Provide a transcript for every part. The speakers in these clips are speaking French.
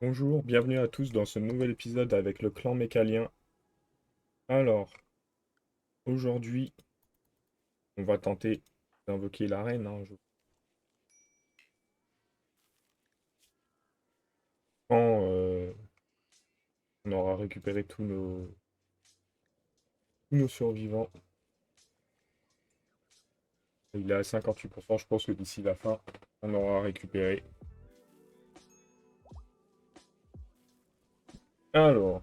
Bonjour, bienvenue à tous dans ce nouvel épisode avec le clan Mécalien. Alors, aujourd'hui, on va tenter d'invoquer la reine, hein. Quand on aura récupéré tous nos survivants, il est à 58%, je pense que d'ici la fin, on aura récupéré. Alors,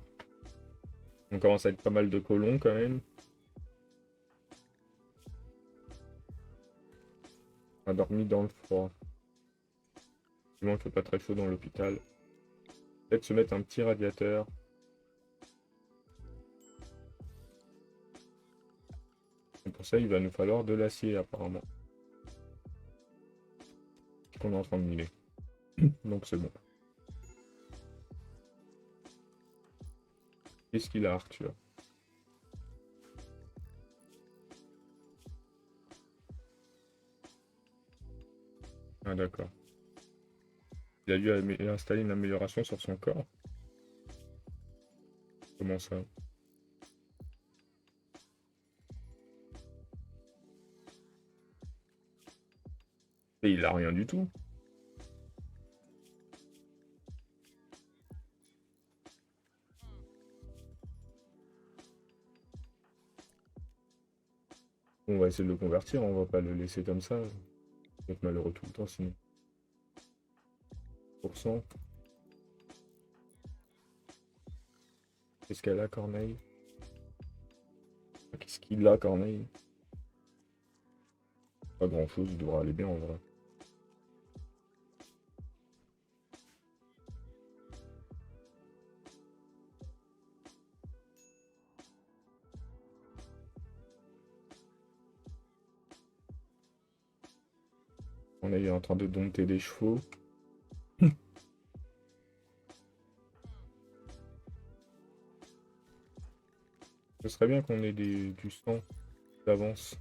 on commence à être pas mal de colons quand même. On a dormi dans le froid. Du moins, il fait pas très chaud dans l'hôpital. Peut-être se mettre un petit radiateur. Et pour ça, il va nous falloir de l'acier apparemment. Qu'on est en train de miner. Donc c'est bon. Qu'est-ce qu'il a, Arthur? Ah d'accord. Il a dû installer une amélioration sur son corps. Comment ça? Et il a rien du tout. On va essayer de le convertir, on va pas le laisser comme ça. Il va être malheureux tout le temps sinon. Pour cent. Qu'est-ce qu'elle a, Corneille? Qu'est-ce qu'il a, Corneille? Pas grand-chose, il devrait aller bien en vrai. Corneille est en train de dompter des chevaux. Ce serait bien qu'on ait du sang d'avance.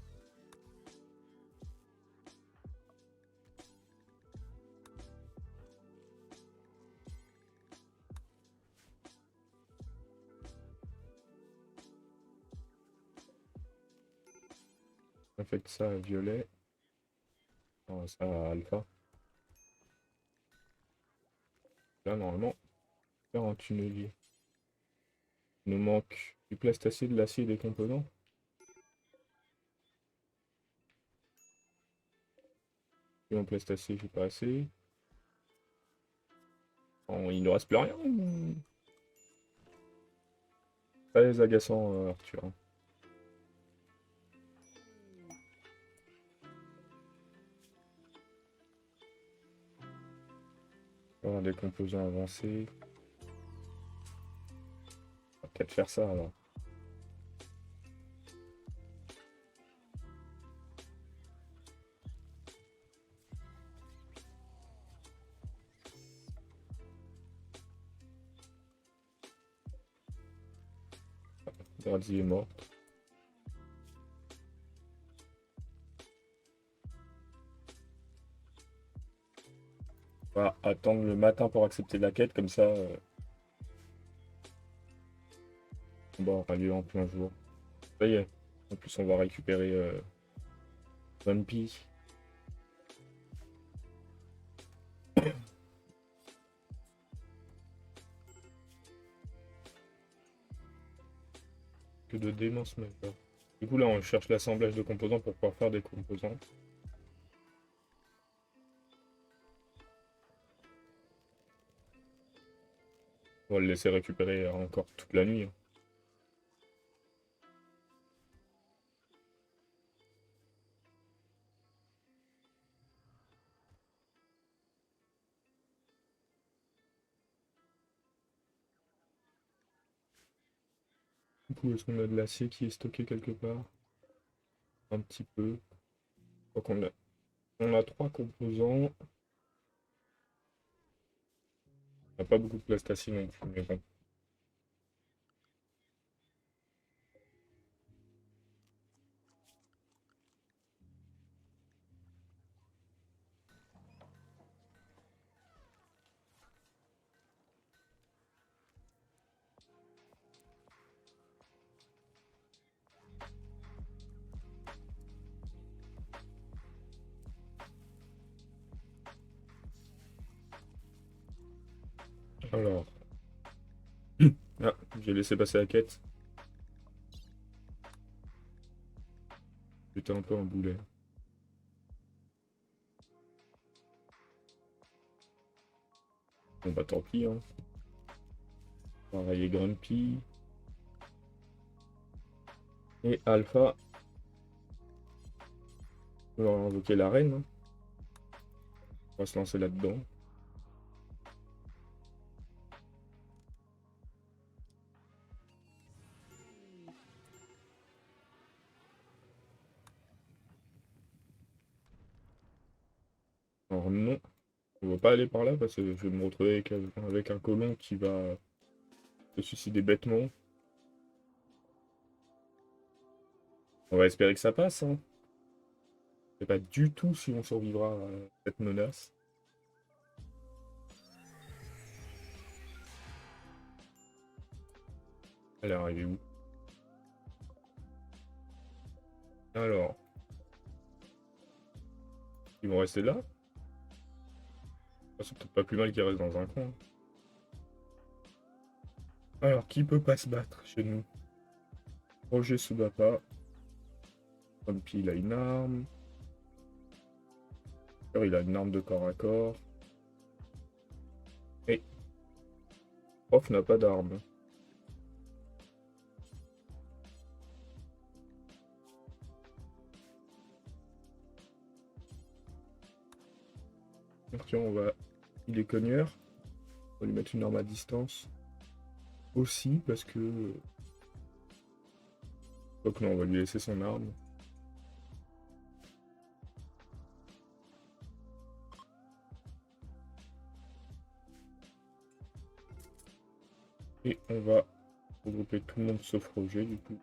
On fait ça à violet. Non, ça à alpha. Là, normalement, faire un tunnelier. Il nous manque du plastacé, de l'acier et des composants. Et en plastacé, j'ai pas assez. Oh, il ne reste plus rien. Très agaçant, Arthur. Avoir des composants avancés. On va peut-être faire ça alors. Brady est morte. On va attendre le matin pour accepter la quête, comme ça, on va aura lieu en plein jour. Ça y est. En plus, on va récupérer Bumpy. Que de démence, mec. Du coup, là, on cherche l'assemblage de composants pour pouvoir faire des composants. On va le laisser récupérer encore toute la nuit, hein. Du coup, est-ce qu'on a de l'acier qui est stocké quelque part? Un petit peu. Donc on a 3 composants. On n'a pas beaucoup de plasticine non plus, mais bon. Alors. Ah, j'ai laissé passer la quête. J'étais un peu un boulet. Bon bah tant pis, hein. Pareil et Grumpy. Et Alpha. On va invoquer la reine, hein. On va se lancer là-dedans. Alors non, on va pas aller par là parce que je vais me retrouver avec un colon qui va se suicider bêtement. On va espérer que ça passe, hein. Je sais pas du tout si on survivra à cette menace. Elle est arrivée où? Alors, ils vont rester là? Ah, c'est peut-être pas plus mal qu'ils restent dans un coin. Alors, qui peut pas se battre chez nous? Roger Sudapa. Grumpy, il a une arme. Alors, il a une arme de corps à corps. Et Prof n'a pas d'arme. Donc, tiens, on va... Il est cogneur. On va lui mettre une arme à distance. Aussi, parce que... Donc non, on va lui laisser son arme. Et on va regrouper tout le monde sauf Roger, du coup.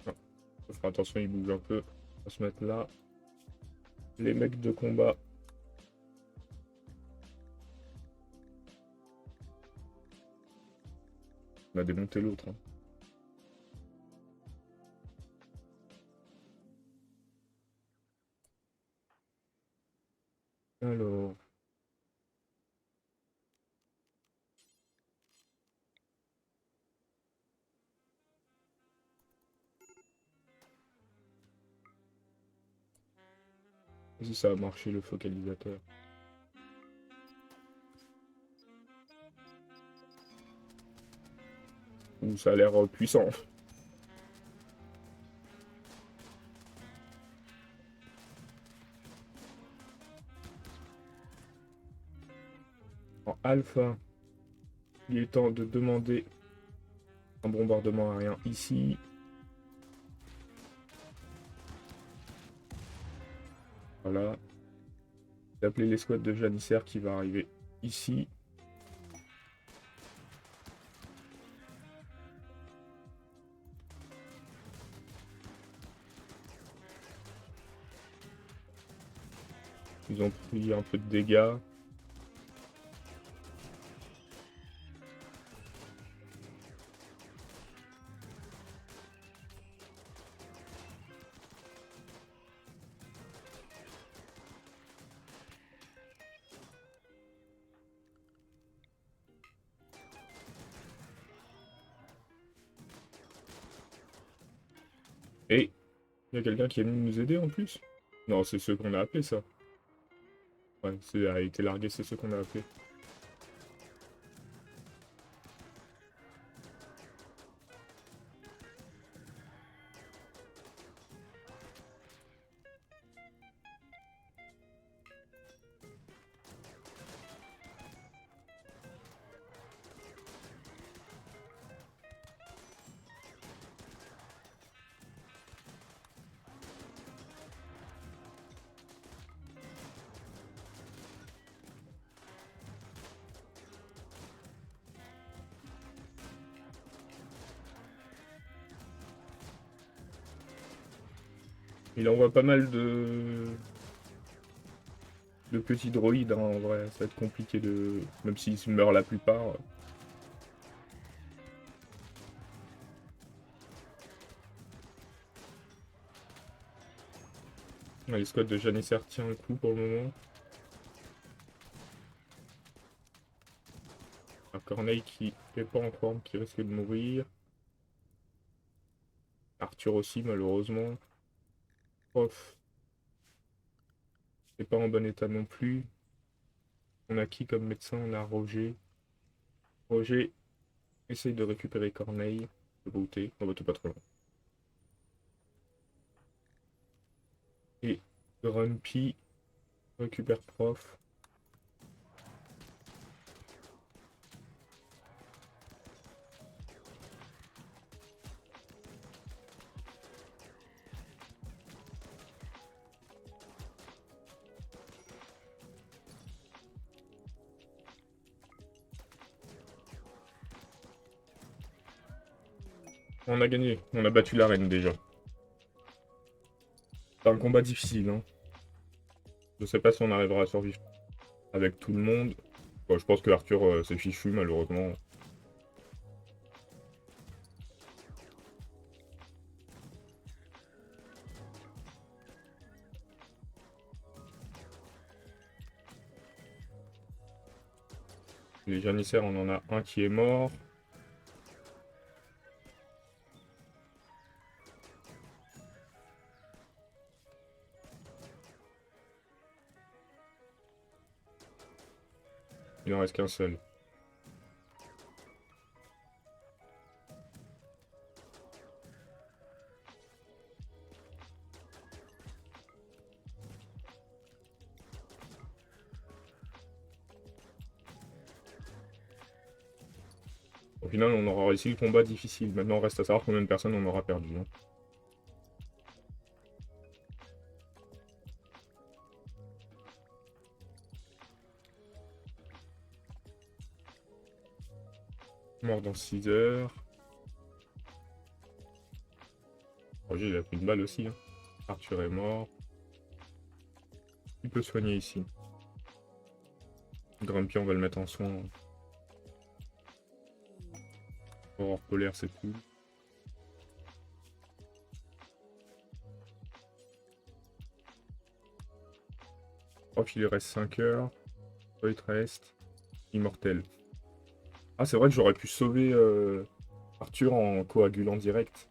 Ah, faut faire attention, il bouge un peu. On va se mettre là. Les mecs de combat. On a démonté l'autre, hein. Alors... Si ça a marché le focalisateur. Ouh, ça a l'air puissant. En alpha, il est temps de demander un bombardement aérien ici. Voilà. D'appeler l'escouade de janissaires qui va arriver ici. Ils ont pris un peu de dégâts. Et il y a quelqu'un qui est venu nous aider en plus? Non, c'est ceux qu'on a appelés, ça. Ouais, c'est a été largué, c'est ceux qu'on a appelés. Il envoie pas mal de petits droïdes, hein, en vrai. Ça va être compliqué de... Même s'ils meurent la plupart. Les squads de Janissaire tient le coup pour le moment. Un Corneille qui n'est pas en forme, qui risque de mourir. Arthur aussi, malheureusement. Prof, n'est pas en bon état non plus. On a qui comme médecin? On a Roger. Roger essaye de récupérer Corneille. De router. On va tout pas trop loin. Et Grumpy récupère Prof. On a gagné. On a battu la reine déjà. C'est un combat difficile, hein. Je sais pas si on arrivera à survivre avec tout le monde. Bon, je pense que Arthur s'est fichu, malheureusement. Les janissaires, on en a un qui est mort. Il en reste qu'un seul. Au final, on aura réussi le combat difficile. Maintenant, reste à savoir combien de personnes on aura perdu, hein. Mort dans 6 heures. Roger, il a pris une balle aussi, hein. Arthur est mort. Il peut soigner ici. Grumpy, on va le mettre en soin. Aurore polaire, c'est cool. Prof, il lui reste 5 heures. Toi, il te reste. Immortel. Ah, c'est vrai que j'aurais pu sauver Arthur en coagulant direct.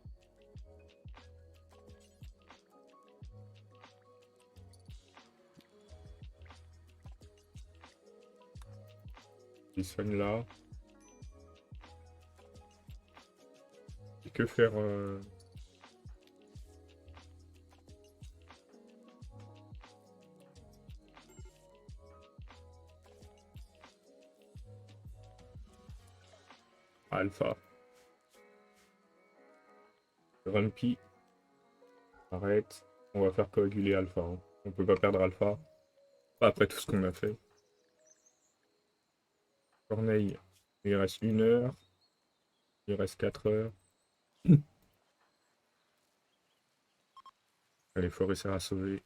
Il soigne là. Et que faire Alpha. Grumpy. Arrête. On va faire coaguler Alpha, hein. On peut pas perdre Alpha. Pas après tout ce qu'on a fait. Corneille. Il reste 1 heure. Il reste 4 heures. Allez, faut réussir à sauver.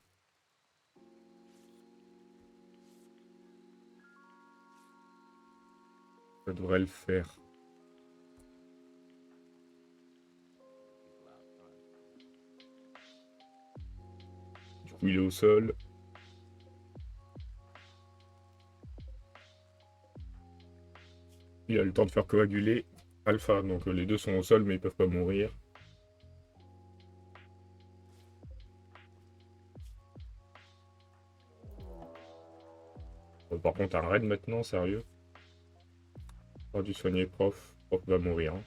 Ça devrait le faire. Du coup, il est au sol. Il a le temps de faire coaguler Alpha. Donc les deux sont au sol, mais ils peuvent pas mourir. Bon, par contre, un raid maintenant, sérieux. Pas dû soigner Prof. Prof va mourir, hein.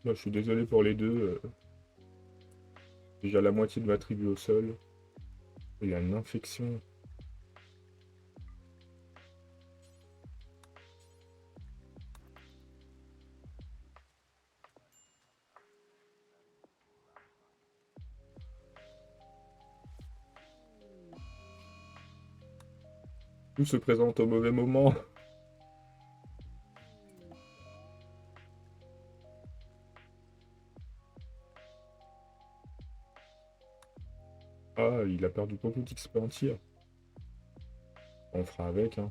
Moi, je suis désolé pour les deux. Déjà la moitié de ma tribu au sol. Il a une infection. Tout se présente au mauvais moment. Ah, il a perdu beaucoup d'XP en tir. On fera avec, hein.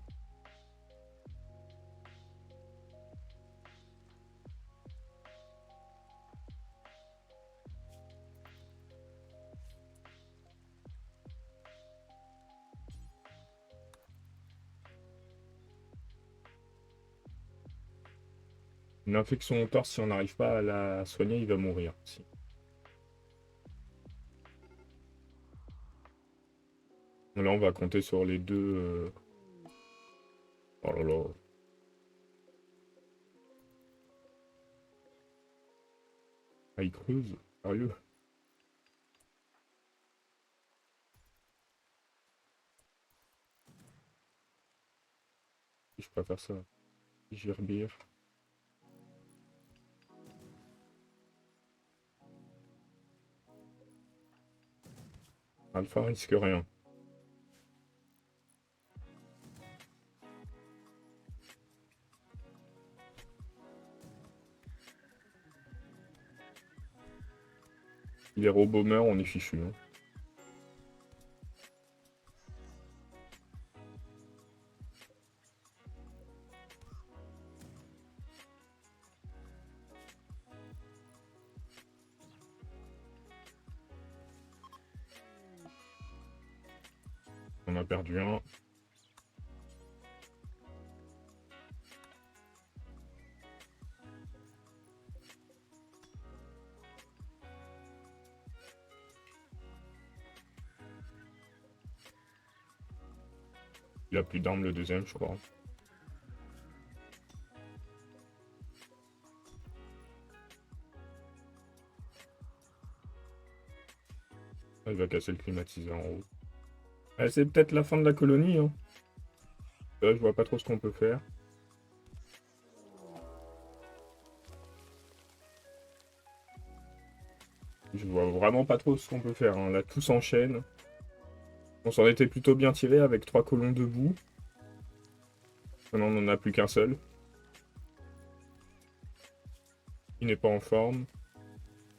Une infection au torse, si on n'arrive pas à la soigner, il va mourir aussi. Là, on va compter sur les deux. Oh là là. Ah, il creuse. Sérieux. Je préfère ça. Gerbire. Alpha risque rien. Les robots meurent, on est fichu. Hein. On a perdu un. Il a plus d'armes le deuxième, je crois. Ah, il va casser le climatiseur en haut. Ah, c'est peut-être la fin de la colonie. Hein. Là, je vois pas trop ce qu'on peut faire. Je vois vraiment pas trop ce qu'on peut faire. Hein. Là, tout s'enchaîne. On s'en était plutôt bien tiré avec 3 colons debout. Maintenant, on n'en a plus qu'un seul. Il n'est pas en forme.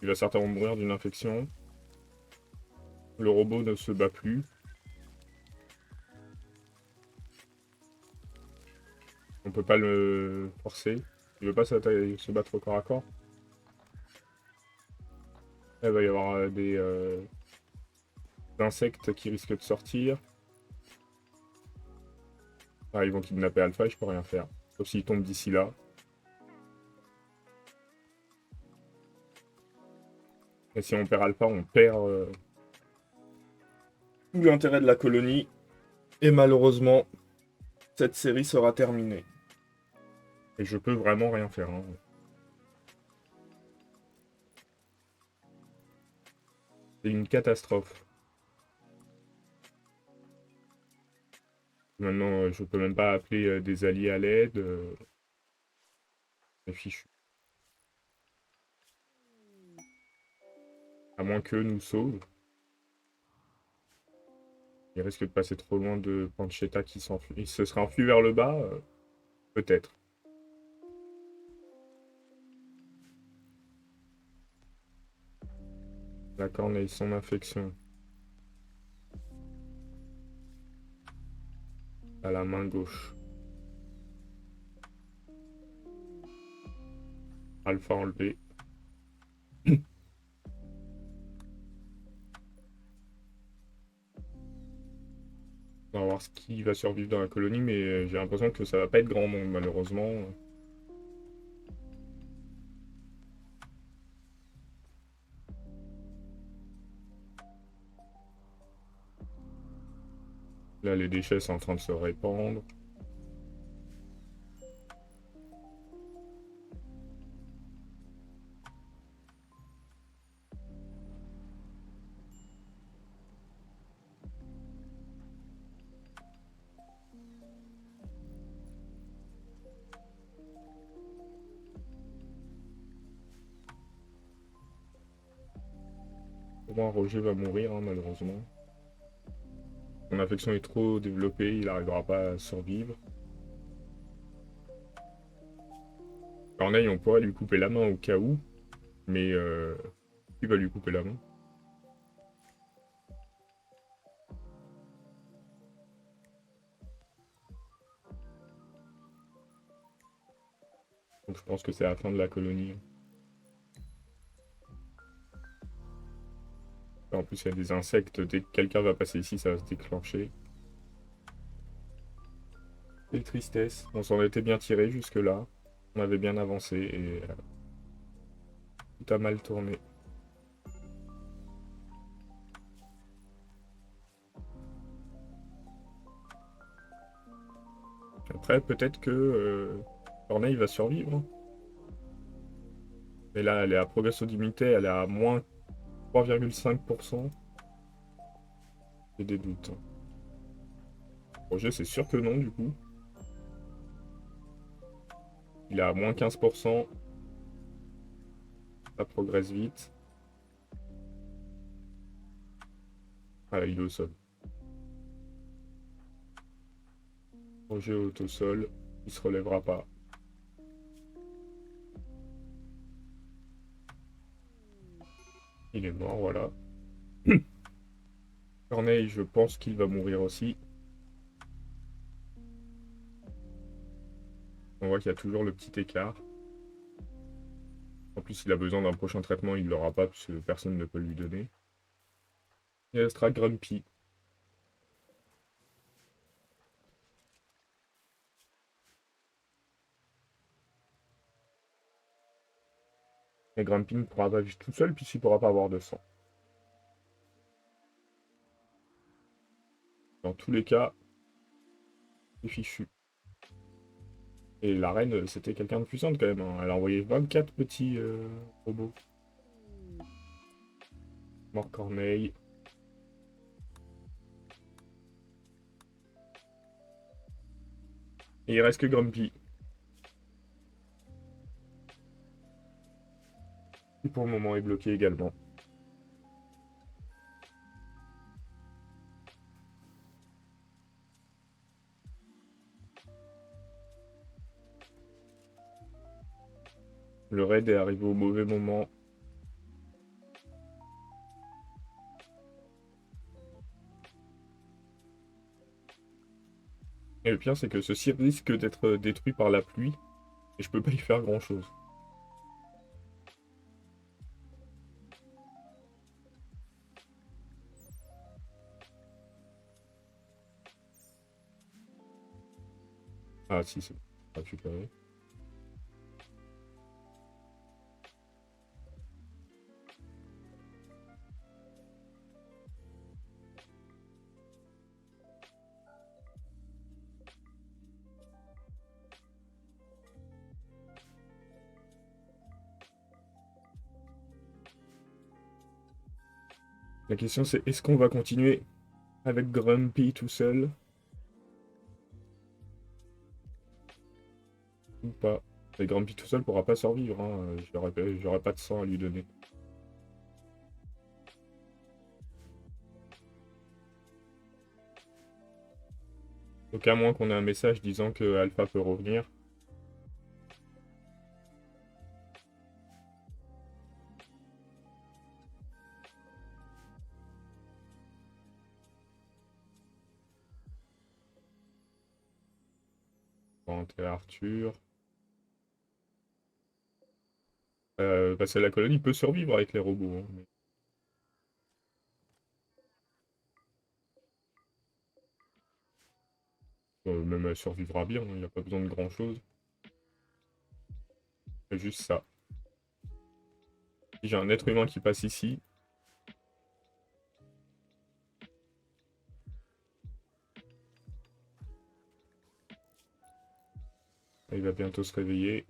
Il va certainement mourir d'une infection. Le robot ne se bat plus. On peut pas le forcer. Il veut pas se battre au corps à corps. Là, il va y avoir des insectes qui risquent de sortir. Ah, ils vont kidnapper Alpha et je peux rien faire. Sauf s'il tombe d'ici là. Et si on perd Alpha, on perd tout l'intérêt de la colonie. Et malheureusement, cette série sera terminée. Et je peux vraiment rien faire. Hein. C'est une catastrophe. Maintenant, je peux même pas appeler des alliés à l'aide. C'est fichu. À moins qu'eux nous sauvent. Il risque de passer trop loin de Pancetta qui s'enfuit. Il se serait enfui vers le bas, peut-être. La corneille, son infection. À la main gauche. Alpha enlevé. On va voir ce qui va survivre dans la colonie, mais j'ai l'impression que ça va pas être grand monde, malheureusement. Là, les déchets sont en train de se répandre. Pour moi, Roger va mourir, hein, malheureusement. Son infection est trop développée, il n'arrivera pas à survivre. Corneille, on pourrait lui couper la main au cas où, mais qui va lui couper la main? Donc je pense que c'est la fin de la colonie. En plus, il y a des insectes. Dès que quelqu'un va passer ici, ça va se déclencher. Quelle tristesse. On s'en était bien tiré jusque-là. On avait bien avancé et tout a mal tourné. Après, peut-être que Corneille va survivre. Mais là, elle est à progresso limité, elle est à moins 3,5%. J'ai des doutes. Roger, c'est sûr que non, du coup. Il est à moins 15%. Ça progresse vite. Ah, il est au sol. Roger est au sol. Il se relèvera pas. Il est mort, voilà. Corneille, je pense qu'il va mourir aussi. On voit qu'il y a toujours le petit écart. En plus, il a besoin d'un prochain traitement, il ne l'aura pas puisque personne ne peut lui donner. Il restera Grumpy. Et Grumpy ne pourra pas vivre tout seul puisqu'il ne pourra pas avoir de sang. Dans tous les cas, c'est fichu. Et la reine, c'était quelqu'un de puissante quand même, hein. Elle a envoyé 24 petits robots. Mort Corneille. Et il reste que Grumpy. Qui pour le moment est bloqué également. Le raid est arrivé au mauvais moment. Et le pire, c'est que ceci risque d'être détruit par la pluie. Et je peux pas y faire grand chose. Ah si, c'est récupéré. La question c'est est-ce qu'on va continuer avec Grumpy tout seul ou pas? Et Grumpy tout seul pourra pas survivre, hein. J'aurais pas de sang à lui donner. Donc à moins qu'on ait un message disant que Alpha peut revenir. Inventer Arthur. Parce que la colonie peut survivre avec les robots, hein, même elle survivra bien, il n'y a pas besoin de grand chose. C'est juste ça. Si j'ai un être humain qui passe ici, il va bientôt se réveiller.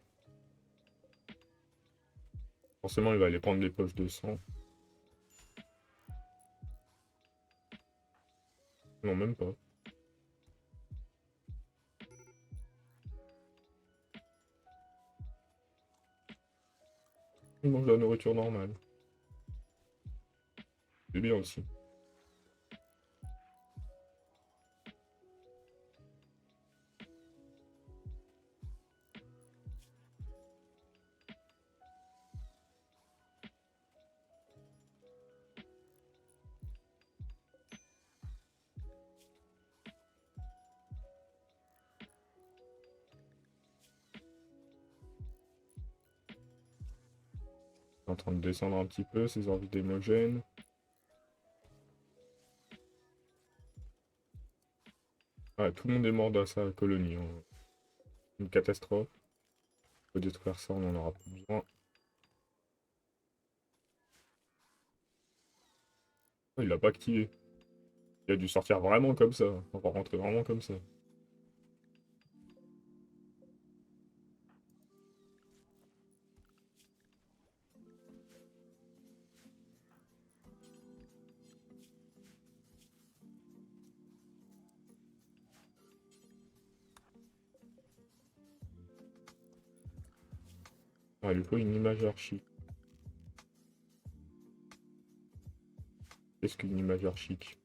Forcément, il va aller prendre les poches de sang. Non, même pas. Il mange de la nourriture normale. C'est bien aussi. En train de descendre un petit peu, ses orbites hémogènes. Ah, tout le monde est mort dans sa colonie, hein. Une catastrophe. Faut détruire ça, on en aura plus besoin. Oh, il l'a pas activé. Il a dû sortir vraiment comme ça. On va rentrer vraiment comme ça. Ah, il lui faut une image archi. Qu'est-ce qu'une image archique?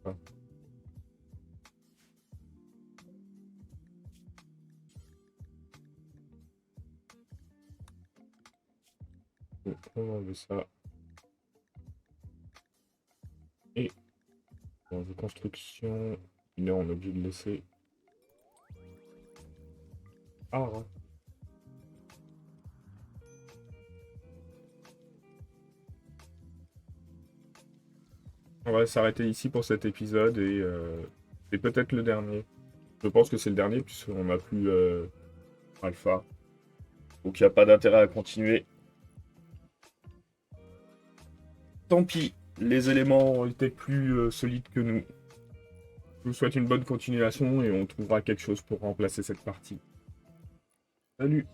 Ah. Donc, on va enlever ça. Et on veut construction. Là, on est obligé de laisser. Ah, hein. On va s'arrêter ici pour cet épisode et c'est peut-être le dernier. Je pense que c'est le dernier puisqu'on n'a plus Alpha. Donc il n'y a pas d'intérêt à continuer. Tant pis, les éléments étaient plus solides que nous. Je vous souhaite une bonne continuation et on trouvera quelque chose pour remplacer cette partie. Salut!